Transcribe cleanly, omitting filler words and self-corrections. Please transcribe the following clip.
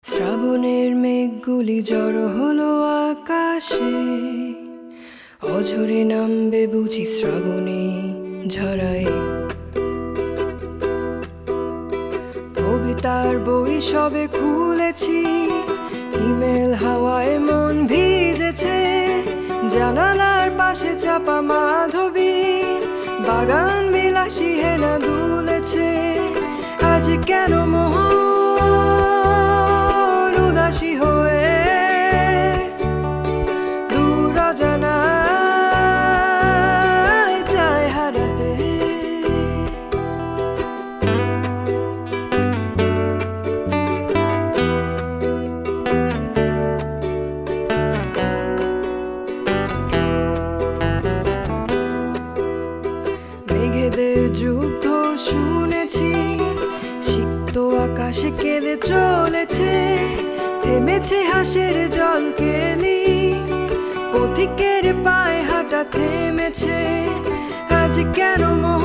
শ্রাবণের মেঘগুলি জড়ো হলো আকাশে, অঝরে নামবে বুঝি শ্রাবণে ঝরায়। কবিতার বই সবে খুলেছি, হিমেল হাওয়ায় মন ভিজেছে। জানালার পাশে চাপা মাধবী, বাগান বিলাসী হেনা দুলেছে। আজ কেন মন উদাসী হয়ে দূর অজানায় চায় হারাতে। মেঘেদের যুদ্ধ শুনেছি, সিক্ত আকাশে কেঁদে চলেছে। থেমেছে হাসের জল কেলি, পথিকের পায়ে হাঁটা থেমেছে। আজ কেন মোহ